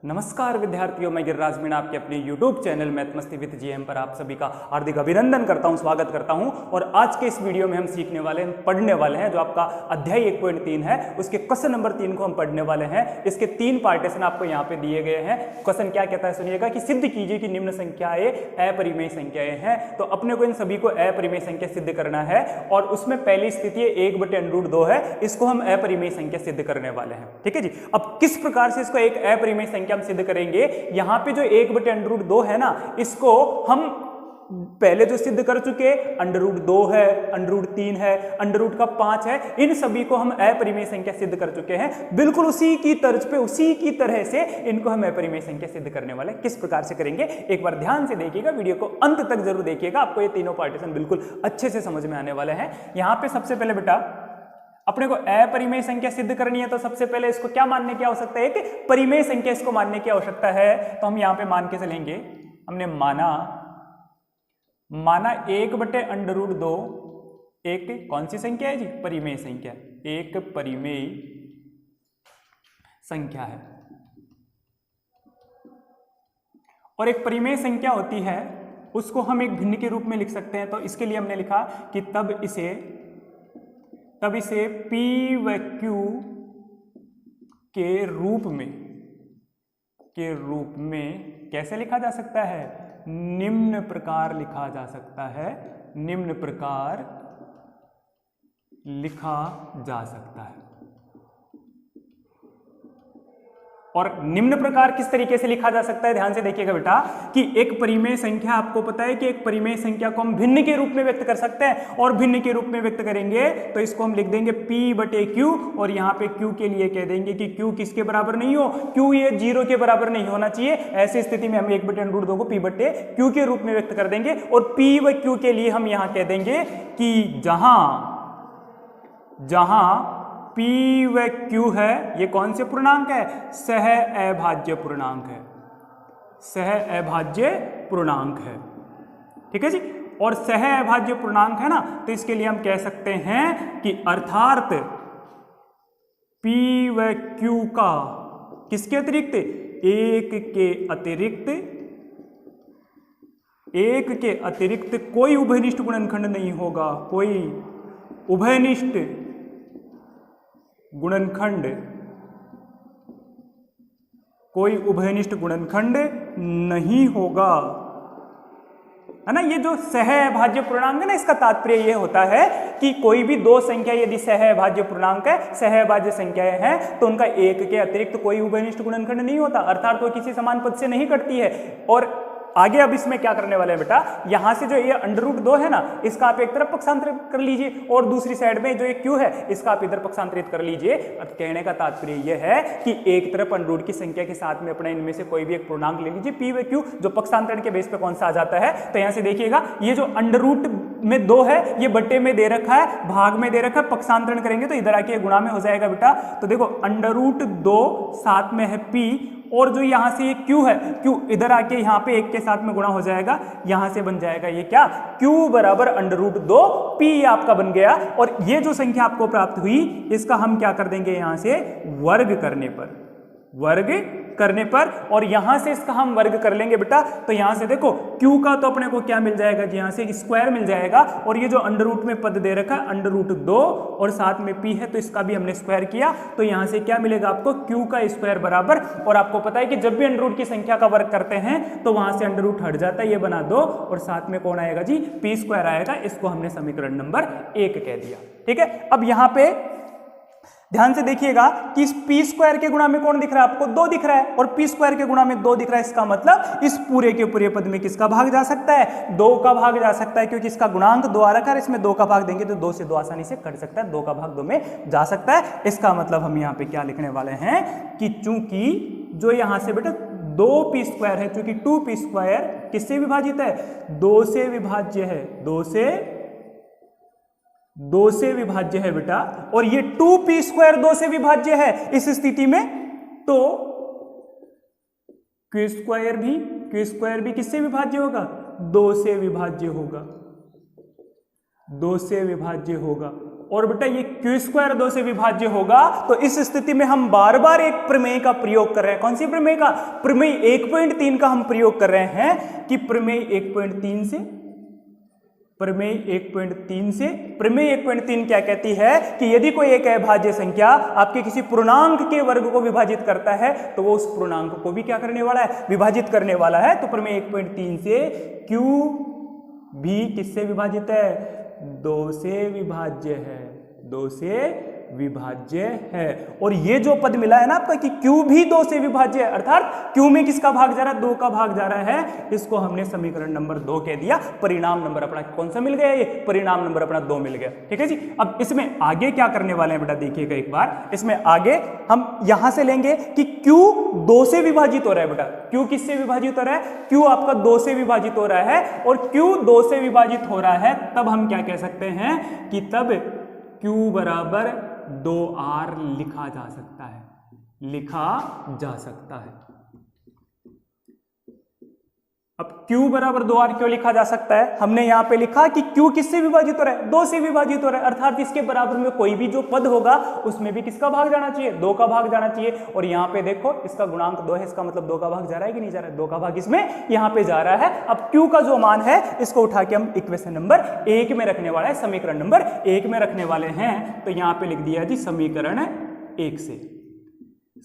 नमस्कार विद्यार्थियों, मैं गिरिराज मीणा आपके अपने YouTube चैनल मैथ मस्ती विद जीएम पर आप सभी का हार्दिक अभिनंदन करता हूं, स्वागत करता हूं। और आज के इस वीडियो में हम सीखने वाले हैं, पढ़ने वाले हैं जो आपका अध्याय 1.3 है, उसके क्वेश्चन नंबर 3 को हम पढ़ने वाले हैं। इसके 3 पार्टीशन आपको यहाँ पे दिए गए हैं। क्वेश्चन क्या कहता है सुनिएगा कि सिद्ध कीजिए कि निम्न संख्याएं अपरिमेय संख्याएं हैं। तो अपने को इन सभी को अपरिमेय संख्या सिद्ध करना है और उसमें पहली स्थिति है 1/√2 है, इसको हम अपरिमेय संख्या सिद्ध करने वाले हैं। ठीक है जी। अब किस प्रकार से इसको एक अपरिमेय संख्या हम सिद्ध करेंगे? यहां पे जो 1/√2 है ना, इसको हम पहले जो सिद्ध कर चुके, √2 है, √3 है, √5 है, इन सभी को हम अपरिमेय संख्या सिद्ध कर चुके हैं। बिल्कुल उसी की तर्ज पे, उसी की तरह से इनको हम अपरिमेय संख्या सिद्ध करने वाले। किस प्रकार से करेंगे एक बार ध्यान से देखिएगा, वीडियो को अंत तक जरूर देखिएगा, आपको ये तीनों पार्टीशन बिल्कुल अच्छे से समझ में आने वाले हैं। यहां पे सबसे पहले बेटा अपने को अपरिमेय संख्या सिद्ध करनी है, तो सबसे पहले इसको क्या मानने की आवश्यकता है? कि परिमेय संख्या इसको मानने की आवश्यकता है। तो हम यहां पे मान के चलेंगे, हमने माना 1/√2 एक कौन सी संख्या है जी? परिमेय संख्या, एक परिमेय संख्या है। और एक परिमेय संख्या होती है, उसको हम एक भिन्न के रूप में लिख सकते हैं। तो इसके लिए हमने लिखा कि तब इसे P व Q के रूप में कैसे लिखा जा सकता है? निम्न प्रकार लिखा जा सकता है, निम्न प्रकार लिखा जा सकता है। और निम्न प्रकार किस तरीके से लिखा जा सकता है? ध्यान से देखिएगा बेटा कि एक परिमेय संख्या, आपको पता है कि एक परिमेय संख्या को हम भिन्न के रूप में व्यक्त कर सकते हैं। और भिन्न के रूप में व्यक्त करेंगे तो इसको हम लिख देंगे P/Q, और यहाँ पे Q के लिए कह देंगे कि Q किसके बराबर नहीं हो? Q ये 0 के बराबर नहीं होना चाहिए। ऐसी स्थिति में हम 1/√2 को P/Q के रूप में व्यक्त कर देंगे। और P व Q के लिए हम यहाँ कह देंगे कि जहां P व Q है, ये कौन से पूर्णांक है? सह अभाज्य पूर्णांक है, सह अभाज्य पूर्णांक है। ठीक है जी। और सह अभाज्य पूर्णांक है ना, तो इसके लिए हम कह सकते हैं कि अर्थात P व Q का किसके अतिरिक्त? एक के अतिरिक्त कोई उभयनिष्ठ गुणनखंड नहीं होगा, कोई उभयनिष्ठ गुणनखंड नहीं होगा, है ना। ये जो सह अभाज्य पूर्णांक है ना, इसका तात्पर्य ये होता है कि कोई भी दो संख्या यदि सह अभाज्य पूर्णांक है, सह अभाज्य संख्याएं हैं, तो उनका एक के अतिरिक्त कोई उभयनिष्ठ गुणनखंड नहीं होता, अर्थात वो किसी समान पद से नहीं कटती है। और आगे अब इसमें क्या करने वाले हैं बेटा, यहां से जो ये √2 है ना, इसका आप एक तरफ पक्षांतरित कर लीजिए, और दूसरी साइड में जो ये Q है, इसका आप इधर पक्षांतरित कर लीजिए। अब कहने का तात्पर्य यह है कि एक तरफ √2 की संख्या के साथ में अपने इनमें से कोई भी एक पूर्णांक ले लीजिए, P व Q, जो पक्षांतरण के बेस पे कौन सा आ जाता है। तो यहां से देखिएगा, ये जो √2 है, ये बट्टे में दे रखा है, भाग में दे रखा है, पक्षांतरण करेंगे तो इधर आके गुणा में हो जाएगा बेटा। तो देखो √2 साथ में है P, और जो यहां से ये Q है, Q इधर आके यहां पे एक के साथ में गुणा हो जाएगा, यहां से बन जाएगा ये क्या? Q बराबर √2 P आपका बन गया। और ये जो संख्या आपको प्राप्त हुई, इसका हम क्या कर देंगे? यहां से वर्ग करने पर, और यहां से इसका हम वर्ग कर लेंगे बेटा। तो यहां से देखो Q का तो अपने को क्या मिल जाएगा जी? यहां से स्क्वायर मिल जाएगा, और ये जो √2 में पद दे रखा है √2 और साथ में P है, तो इसका भी हमने स्क्वायर किया। तो यहां से क्या मिलेगा आपको? Q का स्क्वायर बराबर, और आपको पता है कि जब भी √2 की संख्या का वर्ग करते हैं तो वहां से √2 हट जाता है, ये बना 2, और साथ में कौन आएगा जी? P² आएगा। इसको हमने समीकरण नंबर 1 कह दिया। ठीक है। अब यहां पे ध्यान से देखिएगा कि इस P² के गुणा में कौन दिख रहा है आपको? 2 दिख रहा है, और P² के गुणा में 2 दिख रहा है। इसका मतलब इस पूरे के पूरे पद में किसका भाग जा सकता है? 2 का भाग जा सकता है, क्योंकि इसका गुणांक 2 आ रखा है, इसमें 2 का भाग देंगे तो 2 से 2 आसानी से कट सकता है, 2 का भाग 2 में जा सकता है। इसका मतलब हम यहाँ पे क्या लिखने वाले हैं कि चूंकि जो यहाँ से बेटा 2P² है, चूंकि 2P² किससे विभाजित है? 2 से विभाज्य है, 2 से विभाज्य है बेटा। और ये 2P² 2 से विभाज्य है। इस स्थिति में तो Q² भी किससे विभाज्य होगा? 2 से विभाज्य होगा, 2 से विभाज्य होगा। और बेटा ये क्यू स्क्वायर 2 से विभाज्य होगा। तो इस स्थिति में हम बार बार एक प्रमेय का प्रयोग कर रहे हैं। कौन सी प्रमेय का? प्रमेय 1.3 का हम प्रयोग कर रहे हैं कि प्रमेय 1.3 से प्रमेय 1.3 क्या कहती है कि यदि कोई एक अभाज्य संख्या आपके किसी पूर्णांक के वर्ग को विभाजित करता है तो वो उस पूर्णांक को भी क्या करने वाला है? विभाजित करने वाला है। तो प्रमेय 1.3 से Q भी किससे विभाजित है? 2 से विभाज्य है, 2 से विभाज्य है। और ये जो पद मिला है ना आपका कि Q भी 2 से विभाज्य है, अर्थात Q में किसका भाग जा रहा है? 2 का भाग जा रहा है। इसको हमने समीकरण नंबर 2 कह दिया। परिणाम नंबर अपना कौन सा मिल गया? ये परिणाम नंबर अपना 2 मिल गया। ठीक है जी। अब इसमें आगे क्या करने वाले हैं बेटा, देखिएगा एक बार। इसमें आगे हम यहां से लेंगे कि Q 2 से विभाजित हो रहा है बेटा। Q किससे विभाजित हो रहा है? Q आपका 2 से विभाजित हो रहा है। और Q 2 से विभाजित हो रहा है तब हम क्या कह सकते हैं कि तब Q बराबर 2R लिखा जा सकता है, लिखा जा सकता है। अब Q बराबर 2R क्यों लिखा जा सकता है? हमने यहां पे लिखा कि Q किससे विभाजित हो रहा है? 2 से विभाजित हो रहा है, अर्थात इसके बराबर में कोई भी जो पद होगा उसमें भी किसका भाग जाना चाहिए? 2 का भाग जाना चाहिए। और यहां पे देखो इसका गुणांक 2 है, इसका मतलब 2 का भाग जा रहा है कि नहीं जा रहा है? 2 का भाग इसमें यहां पे जा रहा है। अब Q का जो मान है इसको उठा के हम इक्वेशन नंबर 1 में रखने वाला है, समीकरण नंबर 1 में रखने वाले हैं। तो यहां पे लिख दिया जी समीकरण 1 से।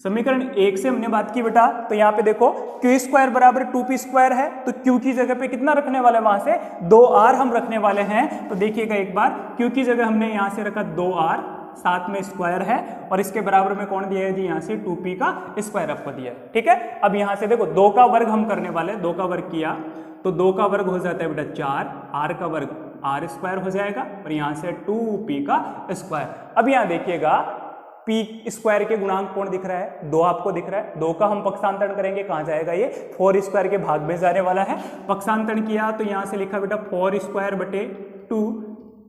समीकरण 1 से हमने बात की बेटा, तो यहां पे देखो क्यू स्क्वायर बराबर 2p स्क्वायर है, तो Q की जगह पे कितना रखने वाले हैं? वहां से 2R हम रखने वाले हैं। तो देखिएगा एक बार, Q की जगह हमने यहां से रखा 2R, साथ में स्क्वायर है, और इसके बराबर में कौन दिया है जी? यहां से 2p का स्क्वायर आपको दिया है। ठीक है। अब यहां से देखो 2 का वर्ग हम करने वाले हैं। 2 का वर्ग किया तो 2 का वर्ग हो जाता है बेटा 4, R का वर्ग R स्क्वायर हो जाएगा, और यहां से 2p का स्क्वायर। अब यहां देखिएगा पी स्क्वायर के गुणांक कौन दिख रहा है? 2 आपको दिख रहा है। 2 का हम पक्षांतरण करेंगे, कहां जाएगा ये? 4 स्क्वायर के भाग में जाने वाला है। पक्षांतरण किया तो यहां से लिखा बेटा 4 स्क्वायर बटे 2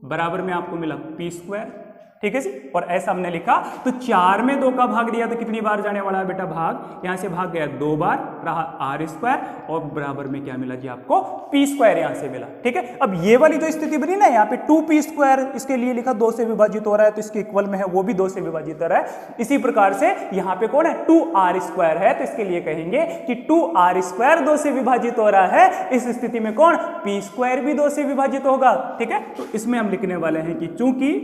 बराबर में आपको मिला p स्क्वायर। ठीक है जी। और ऐसा हमने लिखा तो 4 में 2 का भाग दिया तो कितनी बार जाने वाला है बेटा भाग? यहां से भाग गया 2 बार, रहा R स्क्वायर, और बराबर में क्या मिला जी आपको? p स्क्वायर यहां से मिला। ठीक है। अब ये वाली जो स्थिति बनी ना, यहाँ पे 2p स्क्वायर इसके लिए लिखा 2 से विभाजित हो रहा है, तो इसके इक्वल में है, वो भी 2 से विभाजित हो रहा है। इसी प्रकार से यहाँ पे कौन है? 2R स्क्वायर है, तो इसके लिए कहेंगे कि 2R स्क्वायर 2 से विभाजित हो रहा है। इस स्थिति में कौन? p स्क्वायर भी 2 से विभाजित होगा। ठीक है। तो इसमें हम लिखने वाले हैं कि चूंकि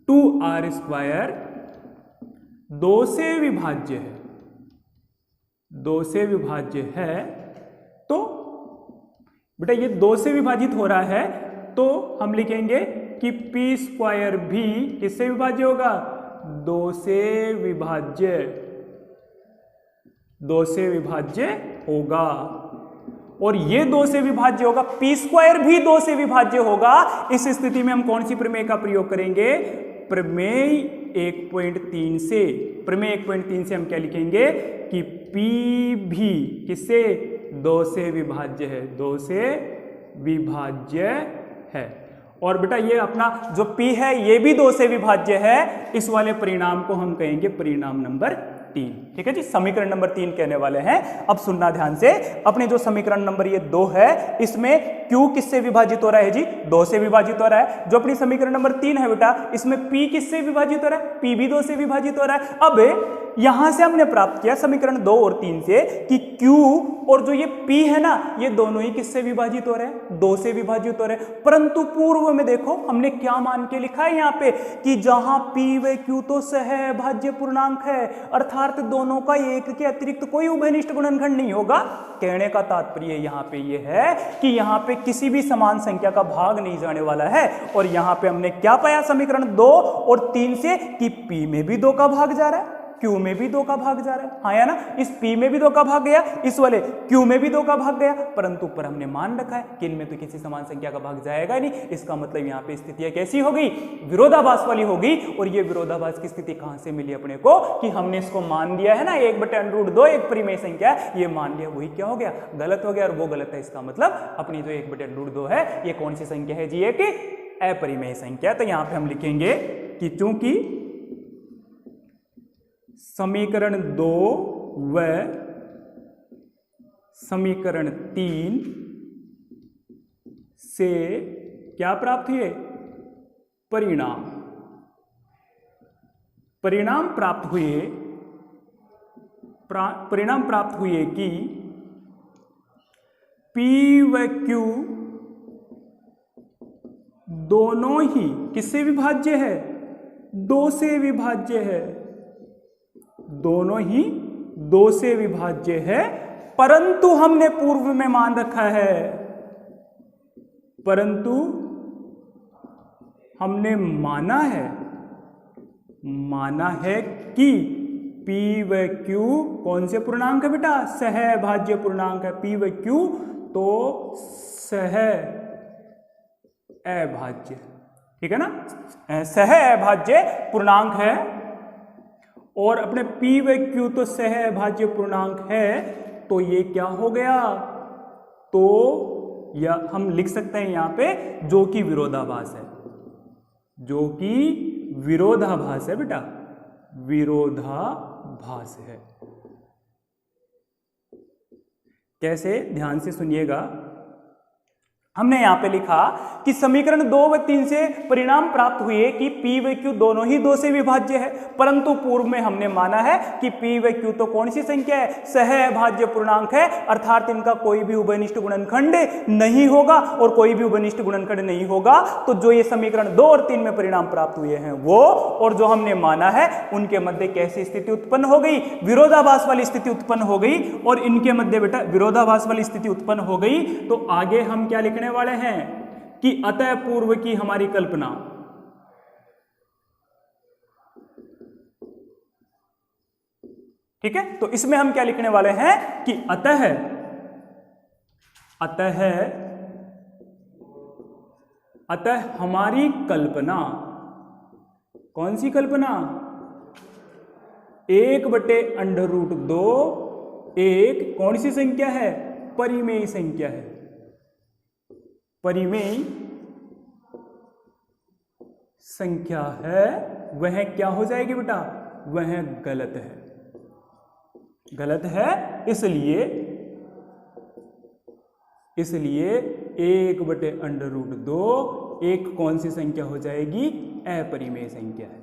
2R स्क्वायर 2 से विभाज्य है, 2 से विभाज्य है, तो बेटा ये 2 से विभाजित हो रहा है, तो हम लिखेंगे कि p स्क्वायर भी किससे विभाज्य होगा? 2 से विभाज्य, 2 से विभाज्य होगा। और ये 2 से विभाज्य होगा, p स्क्वायर भी 2 से विभाज्य होगा। इस स्थिति में हम कौन सी प्रमेय का प्रयोग करेंगे? प्रमेय 1.3 से। प्रमेय 1.3 से हम क्या लिखेंगे कि p भी किससे? 2 से विभाज्य है, 2 से विभाज्य है। और बेटा ये अपना जो p है ये भी 2 से विभाज्य है। इस वाले परिणाम को हम कहेंगे परिणाम नंबर 3। ठीक है जी। समीकरण नंबर 3 कहने वाले हैं। अब सुनना ध्यान से, अपने जो समीकरण नंबर ये 2 है, इसमें Q किससे विभाजित हो रहा है जी? 2 से विभाजित हो रहा है। जो अपनी समीकरण नंबर 3 है बेटा, इसमें P किससे विभाजित हो रहा है? P भी 2 से विभाजित हो रहा है। अब यहां से हमने प्राप्त किया समीकरण 2 और 3 से कि Q और जो ये P है ना, ये दोनों ही किससे विभाजित हो रहे हैं? 2 से विभाजित हो रहे हैं। परंतु पूर्व में देखो हमने क्या मान के लिखा है यहाँ पे कि जहां P व Q तो सहभाज्य पूर्णांक है, अर्थात दोनों का एक के अतिरिक्त कोई उभयनिष्ठ गुणनखंड नहीं होगा। कहने का तात्पर्य यहाँ पे ये है कि यहाँ पे किसी भी समान संख्या का भाग नहीं जाने वाला है। और यहाँ पे हमने क्या पाया समीकरण 2 और 3 से कि P में भी 2 का भाग जा रहा है, Q में भी 2 का भाग जा रहा है। हाँ या ना? इस P में भी 2 का भाग गया, इस वाले Q में भी 2 का भाग गया, परंतु पर हमने मान रखा है कि इनमें तो किसी समान संख्या का भाग जाएगा नहीं। इसका मतलब यहाँ पे स्थितियां कैसी हो गई? विरोधाभास वाली हो गई। और ये विरोधाभास की स्थिति कहां से मिली अपने को? कि हमने इसको मान दिया है ना 1/√2 एक परिमेय संख्या, ये मान लिया, वही क्या हो गया? गलत हो गया। और वो गलत है, इसका मतलब अपनी जो 1/√2 है ये कौन सी संख्या है जी? एक अपरिमेय संख्या। तो यहाँ पे हम लिखेंगे कि चूंकि समीकरण 2 व समीकरण 3 से क्या प्राप्त हुए? परिणाम परिणाम प्राप्त हुए कि P व Q दोनों ही किससे विभाज्य है? 2 से विभाज्य है। दोनों ही 2 से विभाज्य है, परंतु हमने पूर्व में मान रखा है, परंतु हमने माना है कि P व Q कौन से पूर्णांक है बेटा? सहभाज्य पूर्णांक है। P व Q तो अभाज्य, ठीक है ना, अभाज्य पूर्णांक है। और अपने P व Q तो अभाज्य पूर्णांक है, तो ये क्या हो गया? तो या हम लिख सकते हैं यहां पे जो कि विरोधाभास है, जो कि विरोधाभास है बेटा, विरोधाभास है। कैसे? ध्यान से सुनिएगा। हमने यहां पे लिखा कि समीकरण 2 व 3 से परिणाम प्राप्त हुए कि P व Q दोनों ही 2 से विभाज्य है, परंतु पूर्व में हमने माना है कि P व Q तो कौन सी संख्या है? सहअभाज्य पूर्णांक है, अर्थात इनका कोई भी उभयनिष्ठ गुणनखंड नहीं होगा। और कोई भी उभयनिष्ठ गुणनखंड नहीं होगा तो जो ये समीकरण 2 और 3 में परिणाम प्राप्त हुए हैं वो और जो हमने माना है उनके मध्य कैसी स्थिति उत्पन्न हो गई? विरोधाभास वाली स्थिति उत्पन्न हो गई। और इनके मध्य बेटा विरोधाभास वाली स्थिति उत्पन्न हो गई तो आगे हम क्या लिखने वाले हैं कि अतः पूर्व की हमारी कल्पना, ठीक है। तो इसमें हम क्या लिखने वाले हैं कि अतः हमारी कल्पना, कौन सी कल्पना? 1/√2 एक कौन सी संख्या है? परिमेय संख्या है। परिमेय संख्या है, वह क्या हो जाएगी बेटा? वह गलत है, गलत है। इसलिए 1/√2 एक कौन सी संख्या हो जाएगी? अपरिमेय संख्या है,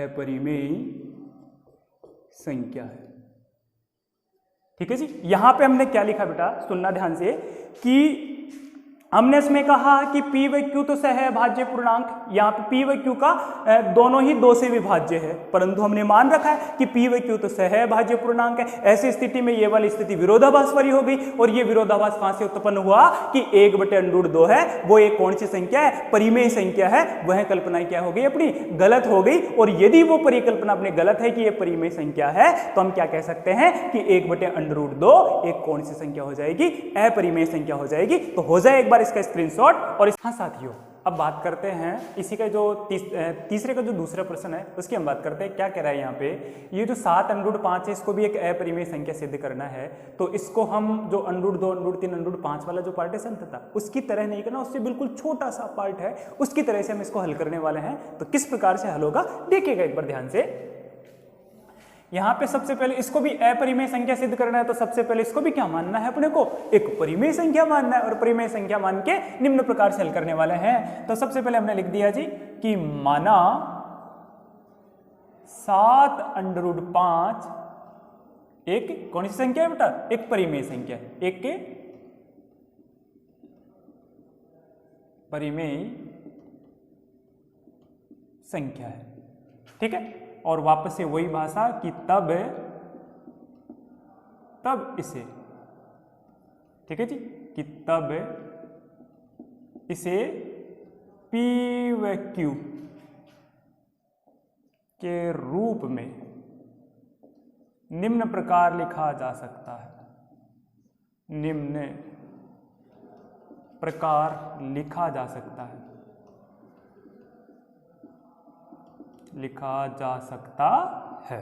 अपरिमेय संख्या है, ठीक है जी। यहां पे हमने क्या लिखा बेटा? सुनना ध्यान से कि हमने इसमें कहा कि P व Q तो सहअभाज्य पूर्णांक, यहाँ पे P व Q का दोनों ही 2 से विभाज्य है, परंतु हमने मान रखा है कि P व Q तो सहअभाज्य पूर्णांक है। ऐसी स्थिति में ये वाली स्थिति विरोधाभास वाली हो गई। और ये विरोधाभास कहां से उत्पन्न हुआ कि 1/√2 है, वो एक कौन सी संख्या है? परिमेय संख्या है। वह कल्पना क्या हो गई? अपनी गलत हो गई। और यदि वो परिकल्पना अपनी गलत है कि ये परिमेय संख्या है, तो हम क्या कह सकते हैं कि 1/√2 एक कौन सी संख्या हो जाएगी? अपरिमेय संख्या हो जाएगी। तो हो जाए एक बार इसका स्क्रीनशॉट। और हाँ साथियों, अब बात करते हैं इसी का जो तीसरे का जो दूसरा प्रश्न है उसकी हम बात करते हैं। क्या कह रहा है यहाँ पे? ये जो 7√5 है इसको भी एक अपरिमेय संख्या सिद्ध करना है। तो इसको हम जो √2, √3, √5 वाला जो पार्टीशन था उसकी तरह नहीं करना, उससे बिल्कुल छोटा सा पार्ट है, उसकी तरह से हम इसको हल करने वाले हैं। तो किस प्रकार से हल होगा देखिएगा एक बार ध्यान से। यहां पे सबसे पहले इसको भी अपरिमेय संख्या सिद्ध करना है, तो सबसे पहले इसको भी क्या मानना है अपने को? एक परिमेय संख्या मानना है। और परिमेय संख्या मान के निम्न प्रकार से हल करने वाले हैं। तो सबसे पहले हमने लिख दिया जी कि माना 7√5 एक कौन सी संख्या है बेटा? एक परिमेय संख्या है, एक के परिमेय संख्या है, ठीक है। और वापस से वही भाषा कि तब इसे, ठीक है जी, कि तब इसे P व Q के रूप में निम्न प्रकार लिखा जा सकता है, निम्न प्रकार लिखा जा सकता है, लिखा जा सकता है,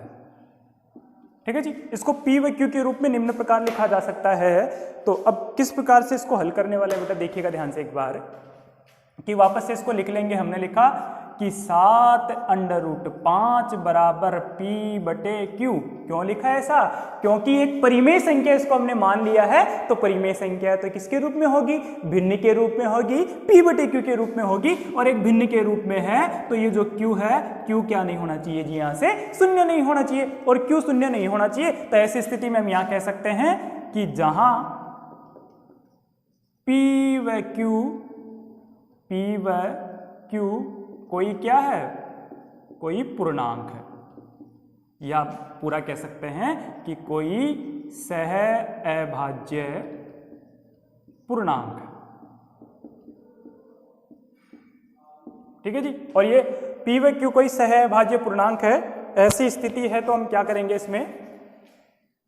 ठीक है जी। इसको P व Q के रूप में निम्न प्रकार लिखा जा सकता है। तो अब किस प्रकार से इसको हल करने वाले बेटा देखिएगा ध्यान से एक बार कि वापस से इसको लिख लेंगे। हमने लिखा कि 7√5 बराबर P बटे Q। क्यों लिखा है ऐसा? क्योंकि एक परिमेय संख्या इसको हमने मान लिया है, तो परिमेय संख्या तो किसके रूप में होगी? भिन्न के रूप में होगी, P बटे Q के रूप में होगी। और एक भिन्न के रूप में है तो ये जो Q है, Q क्या नहीं होना चाहिए जी? यहाँ से शून्य नहीं होना चाहिए। और Q शून्य नहीं होना चाहिए, तो ऐसी स्थिति में हम यहाँ कह सकते हैं कि जहां P व Q कोई क्या है? कोई पूर्णांक है, या पूरा कह सकते हैं कि कोई सह अभाज्य पूर्णांक है। ठीक है जी। और ये P व Q कोई सह अभाज्य पूर्णांक है, ऐसी स्थिति है तो हम क्या करेंगे इसमें?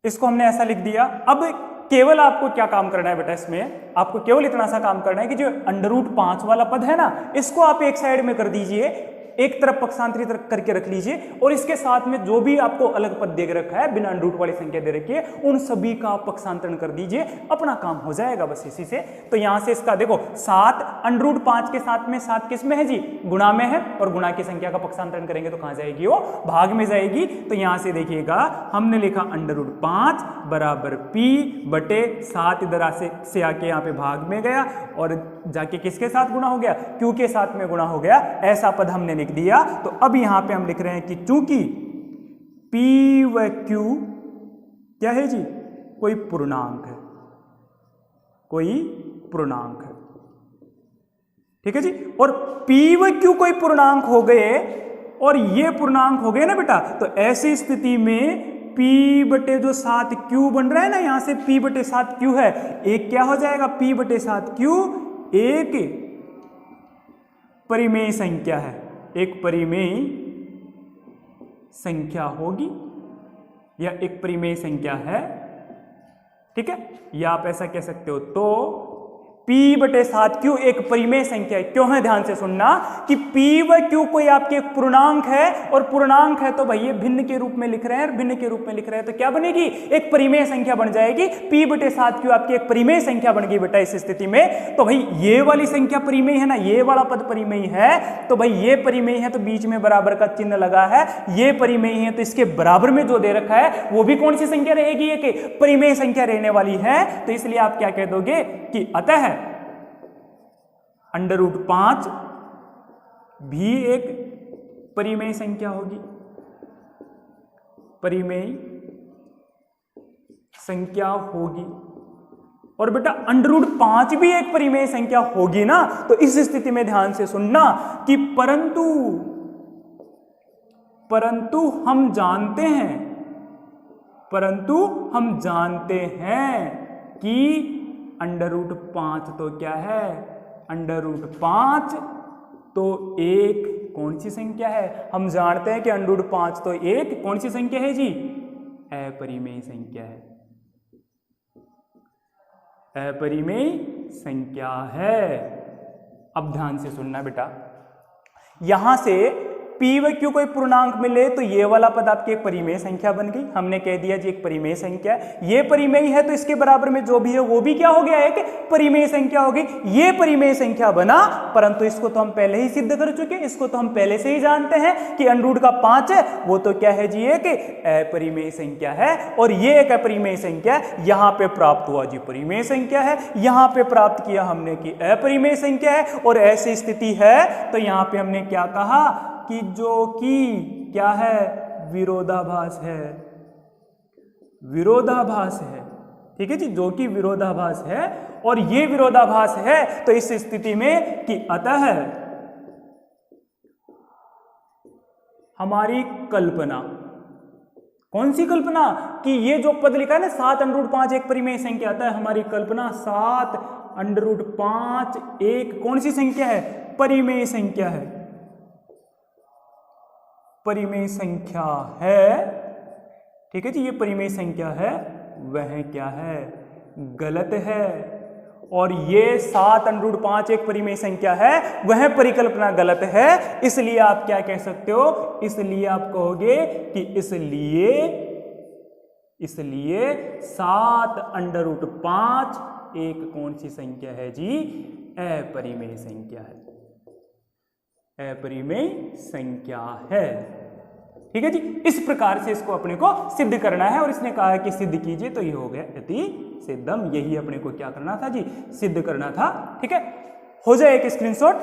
इसको हमने ऐसा लिख दिया। अब केवल आपको क्या काम करना है बेटा? इसमें आपको केवल इतना सा काम करना है कि जो √5 वाला पद है ना, इसको आप एक साइड में कर दीजिए, एक तरफ पक्षांतरित करके रख लीजिए, और इसके साथ में जो भी आपको अलग पद दे रखा है, बिना √ वाली संख्या दे रखी है, उन सभी का आप पक्षांतरण कर दीजिए, अपना काम हो जाएगा बस इसी से। तो यहां से इसका देखो 7 √5 के साथ में 7 किस में है जी? गुणा में है, और गुणा की संख्या का पक्षांतरण करेंगे तो कहां जाएगी? वो भाग में जाएगी। तो यहां से देखिएगा हमने लिखा √5 बराबर P बटे 7, इधर से आके यहाँ पे भाग में गया और जाके किसके साथ गुणा हो गया? Q के साथ में गुणा हो गया। ऐसा पद हमने लिख दिया। तो अब यहां पे हम लिख रहे हैं कि चूंकि P व Q क्या है जी? कोई पूर्णांक है, कोई पूर्णांक है। ठीक है जी। और P व Q कोई पूर्णांक हो गए और ये पूर्णांक हो गए ना बेटा, तो ऐसी स्थिति में P बटे जो 7Q बन रहा है ना, यहां से P बटे 7Q है, एक क्या हो जाएगा? P बटे 7Q एक परिमेय संख्या है, एक परिमेय संख्या होगी, या एक परिमेय संख्या है। ठीक है, या आप ऐसा कह सकते हो। तो P बटे 7Q एक परिमेय संख्या है। क्यों है? ध्यान से सुनना कि P व Q कोई आपके एक पूर्णांक है, और पूर्णांक है तो भाई ये भिन्न के रूप में लिख रहे हैं, भिन्न के रूप में लिख रहे हैं तो क्या बनेगी? एक परिमेय संख्या बन जाएगी। P बटे 7Q आपकी एक परिमेय संख्या बन गई बेटा इस स्थिति में। तो भाई ये वाली संख्या परिमेय है ना, ये वाला पद परिमेय है, तो भाई ये परिमेय है तो बीच में बराबर का चिन्ह लगा है, ये परिमेय है तो इसके बराबर में जो दे रखा है वो भी कौन सी संख्या रहेगी? एक परिमेय संख्या रहने वाली है। तो इसलिए आप क्या कह दोगे कि अतः √5 भी एक परिमेय संख्या होगी, परिमेय संख्या होगी। और बेटा √5 भी एक परिमेय संख्या होगी ना, तो इस स्थिति में ध्यान से सुनना कि परंतु हम जानते हैं कि √5 तो क्या है? √5 तो एक कौन सी संख्या है? हम जानते हैं कि √5 तो एक कौन सी संख्या है जी? अपरिमेय संख्या है, अपरिमेय संख्या है। अब ध्यान से सुनना बेटा, यहां से P व Q कोई पूर्णांक मिले तो ये वाला पद आपकी एक परिमेय संख्या बन गई। हमने कह दिया जी एक परिमेय संख्या है, ये परिमेय है तो इसके बराबर में जो भी है वो भी क्या हो गया? एक परिमेय संख्या हो गई। ये परिमेय संख्या बना, परंतु इसको तो हम पहले ही सिद्ध कर चुके, इसको तो हम पहले से ही जानते हैं कि √5 है वो तो क्या है जी? एक अपरिमेय संख्या है। और ये एक अपरिमेय संख्या यहां पे प्राप्त हुआ जी परिमेय संख्या है, यहां पे प्राप्त किया हमने कि अपरिमेय संख्या है। और ऐसी स्थिति है तो यहां पे हमने क्या कहा कि जो कि क्या है? विरोधाभास है, विरोधाभास है। ठीक है जी, जो कि विरोधाभास है। और ये विरोधाभास है तो इस स्थिति में कि अतः हमारी कल्पना, कौन सी कल्पना? कि ये जो पद लिखा है ना 7√5 एक परिमेय संख्या, आता है हमारी कल्पना 7√5 एक कौन सी संख्या है? परिमेय संख्या है, परिमेय संख्या है। ठीक है जी, ये परिमेय संख्या है, वह क्या है? गलत है। और ये 7√5 एक परिमेय संख्या है, वह परिकल्पना गलत है। इसलिए आप क्या कह सकते हो? इसलिए आप कहोगे कि इसलिए 7√5 एक कौन सी संख्या है जी? अपरिमेय संख्या है। अपरिमेय संख्या है। ठीक है जी, इस प्रकार से इसको अपने को सिद्ध करना है और इसने कहा है कि सिद्ध कीजिए, तो ये हो गया यति सिद्धम। यही अपने को क्या करना था जी, सिद्ध करना था। ठीक है, हो जाए एक स्क्रीनशॉट।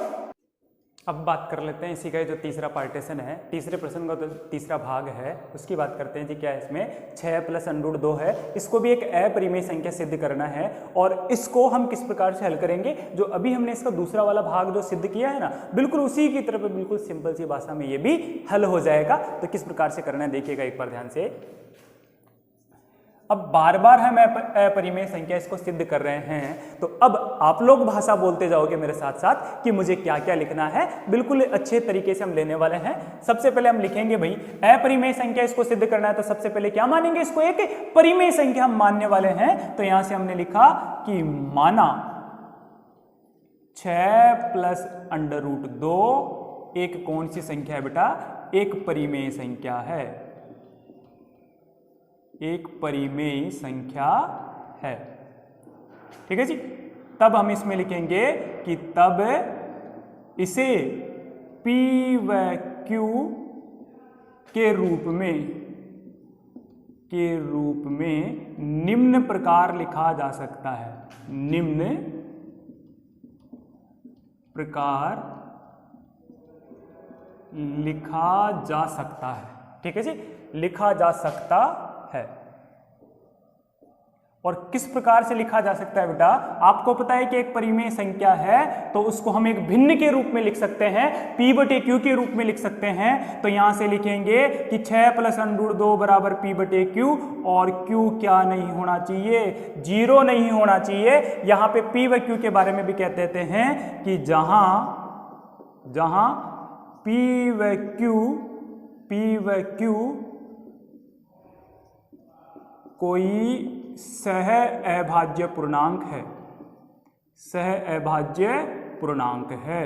अब बात कर लेते हैं इसी का जो तीसरा पार्टीशन है, तीसरे प्रश्न का तो तीसरा भाग है, उसकी बात करते हैं जी। क्या है इसमें 6 प्लस √2 है, इसको भी एक अपरिमेय संख्या सिद्ध करना है। और इसको हम किस प्रकार से हल करेंगे, जो अभी हमने इसका दूसरा वाला भाग जो सिद्ध किया है ना, बिल्कुल उसी की तरफ बिल्कुल सिंपल सी भाषा में ये भी हल हो जाएगा। तो किस प्रकार से करना है देखिएगा एक बार ध्यान से। अब बार बार हम अपरिमेय संख्या इसको सिद्ध कर रहे हैं, तो अब आप लोग भाषा बोलते जाओगे मेरे साथ साथ कि मुझे क्या क्या लिखना है। बिल्कुल अच्छे तरीके से हम लेने वाले हैं। सबसे पहले हम लिखेंगे भाई अपरिमेय संख्या इसको सिद्ध करना है, तो सबसे पहले क्या मानेंगे, इसको एक परिमेय संख्या हम मानने वाले हैं। तो यहां से हमने लिखा कि माना 6 प्लस √2 एक कौन सी संख्या है बेटा, एक परिमेय संख्या है, एक परिमेय संख्या है। ठीक है जी, तब हम इसमें लिखेंगे कि तब इसे P व Q के रूप में निम्न प्रकार लिखा जा सकता है, निम्न प्रकार लिखा जा सकता है। ठीक है जी, लिखा जा सकता है। और किस प्रकार से लिखा जा सकता है बेटा, आपको पता है कि एक परिमेय संख्या है तो उसको हम एक भिन्न के रूप में लिख सकते हैं, P/Q के रूप में लिख सकते हैं। तो यहां से लिखेंगे कि 6 प्लस √2 बराबर P/Q, और Q क्या नहीं होना चाहिए, 0 नहीं होना चाहिए। यहां पे P व Q के बारे में भी कहते देते हैं कि जहां P व Q कोई सह अभाज्य पूर्णांक है, सह अभाज्य पूर्णांक है।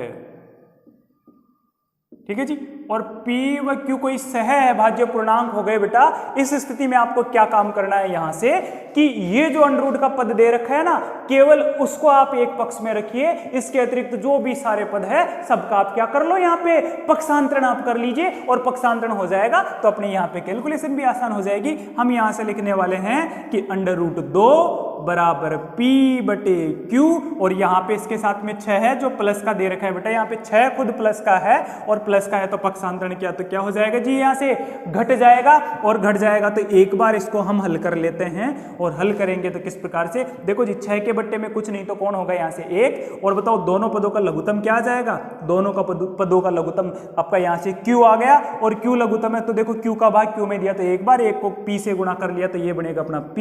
ठीक है जी, और P व Q कोई सह अभाज्य पूर्णांक हो गए बेटा। इस स्थिति में आपको क्या काम करना है यहां से कि ये जो √ का पद दे रखा है ना, केवल उसको आप एक पक्ष में रखिए, इसके अतिरिक्त जो भी सारे पद है सबका आप क्या कर लो, यहाँ पे पक्षांतरण आप कर लीजिए, और पक्षांतरण हो जाएगा तो अपने यहाँ पे कैलकुलेशन भी आसान हो जाएगी। हम यहाँ से लिखने वाले हैं कि √2 बराबर P/Q, और यहाँ पे इसके साथ में 6 है जो प्लस का दे रखा है बेटा, यहाँ पे 6 खुद प्लस का है, और प्लस का है तो पक्षांतरण किया तो क्या हो जाएगा जी, यहाँ से घट जाएगा, और घट जाएगा तो एक बार इसको हम हल कर लेते हैं। और हल करेंगे तो किस प्रकार से, देखो जी 6 के बट्टे में कुछ नहीं तो कौन होगा यहाँ से 1, और बताओ दोनों पदों का लघुत्तम क्या आ जाएगा, दोनों का पदों का लघुत्तम आपका यहाँ से Q आ गया, और Q लघुत्तम है तो देखो Q का भाग Q में दिया तो एक बार, एक को P से गुणा कर लिया तो ये बनेगा अपना P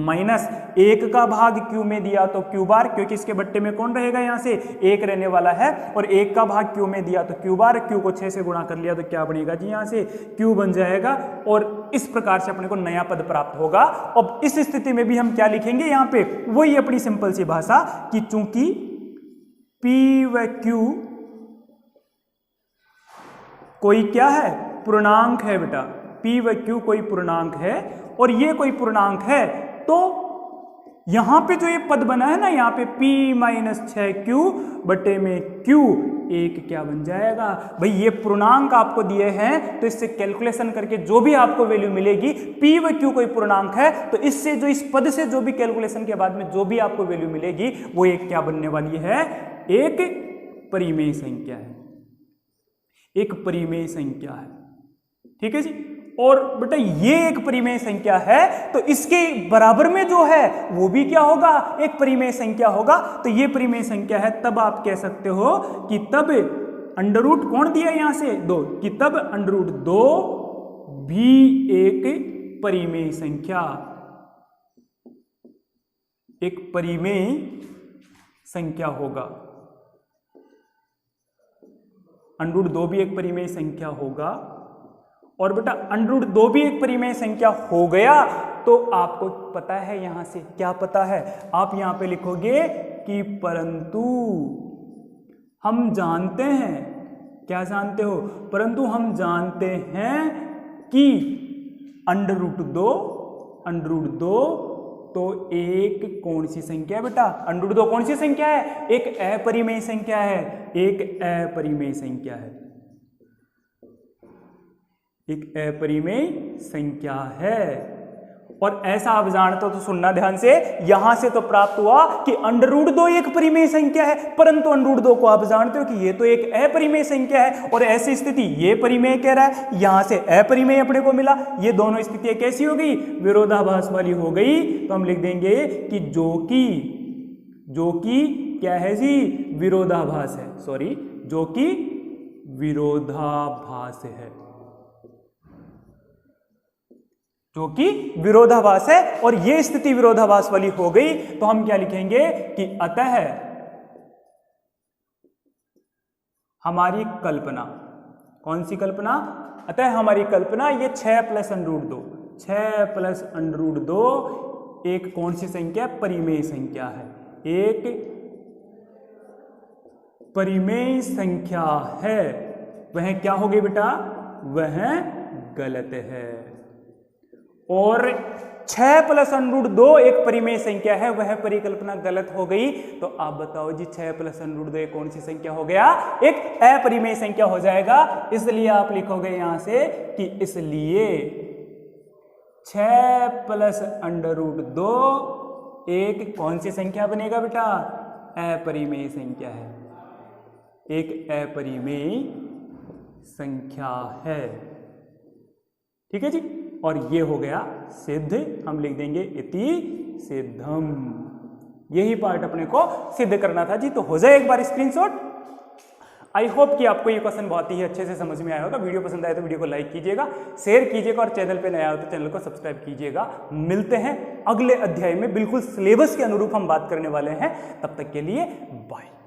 माइनस 1 का भाग Q में दिया तो Q बार, क्योंकि इसके बट्टे में कौन रहेगा यहाँ से 1 रहने वाला है, और 1 का भाग Q में दिया तो Q बार, Q को 6 से गुणा कर लिया तो क्या बनेगा जी, यहाँ से Q बन जाएगा। और इस प्रकार से अपने को नया पद प्राप्त होगा। अब इस स्थिति में भी हम क्या लिखेंगे यहाँ पे, वही अपनी सिंपल सी भाषा कि चूंकि P व Q कोई क्या है, पूर्णांक है बेटा, P व Q कोई पूर्णांक है, और ये कोई पूर्णांक है, तो यहां पे जो ये पद बना है ना, यहाँ पे P-6Q बटे में Q एक क्या बन जाएगा भाई, ये पूर्णांक आपको दिए हैं तो इससे कैलकुलेशन करके जो भी आपको वैल्यू मिलेगी, P व Q कोई पूर्णांक है तो इससे जो इस पद से जो भी कैलकुलेशन के बाद में जो भी आपको वैल्यू मिलेगी वो एक क्या बनने वाली है, एक परिमेय संख्या है, एक परिमेय संख्या है। ठीक है जी, और बेटा ये एक परिमेय संख्या है तो इसके बराबर में जो है वो भी क्या होगा, एक परिमेय संख्या होगा। तो ये परिमेय संख्या है, तब आप कह सकते हो कि तब √ कौन दिया यहां से 2, कि तब √2 भी एक परिमेय संख्या, एक परिमेय संख्या होगा। √2 भी एक परिमेय संख्या होगा। और बेटा √2 भी एक परिमेय संख्या हो गया तो आपको पता है, यहां से क्या पता है, आप यहां पे लिखोगे कि परंतु हम जानते हैं, क्या जानते हो, परंतु हम जानते हैं कि √2 तो एक कौन सी संख्या है बेटा? √2 कौन सी संख्या है? एक अपरिमेय संख्या है, एक अपरिमेय संख्या है, एक अपरिमेय संख्या है। और ऐसा आप जानते हो तो सुनना ध्यान से, यहां से तो प्राप्त हुआ कि √2 एक परिमेय संख्या है, परंतु √2 को आप जानते हो कि ये तो एक अपरिमेय संख्या है। और ऐसी स्थिति ये परिमेय कह रहा है, यहां से अपरिमेय अपने को मिला। ये दोनों स्थितियां कैसी हो गई? विरोधाभास वाली हो गई। तो हम लिख देंगे कि जो कि क्या है जी? विरोधाभास है, सॉरी, जो कि विरोधाभास है, जो कि विरोधाभास है। और ये स्थिति विरोधाभास वाली हो गई तो हम क्या लिखेंगे कि अतः हमारी कल्पना, कौन सी कल्पना? अतः हमारी कल्पना ये 6 + √2, 6 + √2 एक कौन सी संख्या? परिमेय संख्या है, एक परिमेय संख्या है। वह क्या हो गई बेटा? वह गलत है। और 6 + √2 एक परिमेय संख्या है, वह परिकल्पना गलत हो गई। तो आप बताओ जी 6 + √2 एक कौन सी संख्या हो गया? एक अपरिमेय संख्या हो जाएगा। इसलिए आप लिखोगे यहां से कि इसलिए 6 + √2 एक कौन सी संख्या बनेगा बेटा? अपरिमेय संख्या है, एक अपरिमेय संख्या है। ठीक है जी। और ये हो गया सिद्ध। हम लिख देंगे इति सिद्धम। यही पार्ट अपने को सिद्ध करना था जी। तो हो जाए एक बार स्क्रीनशॉट। आई होप कि आपको ये क्वेश्चन बहुत ही अच्छे से समझ में आया होगा। वीडियो पसंद आए तो वीडियो को लाइक कीजिएगा, शेयर कीजिएगा, और चैनल पे नया हो तो चैनल को सब्सक्राइब कीजिएगा। मिलते हैं अगले अध्याय में, बिल्कुल सिलेबस के अनुरूप हम बात करने वाले हैं। तब तक के लिए बाय।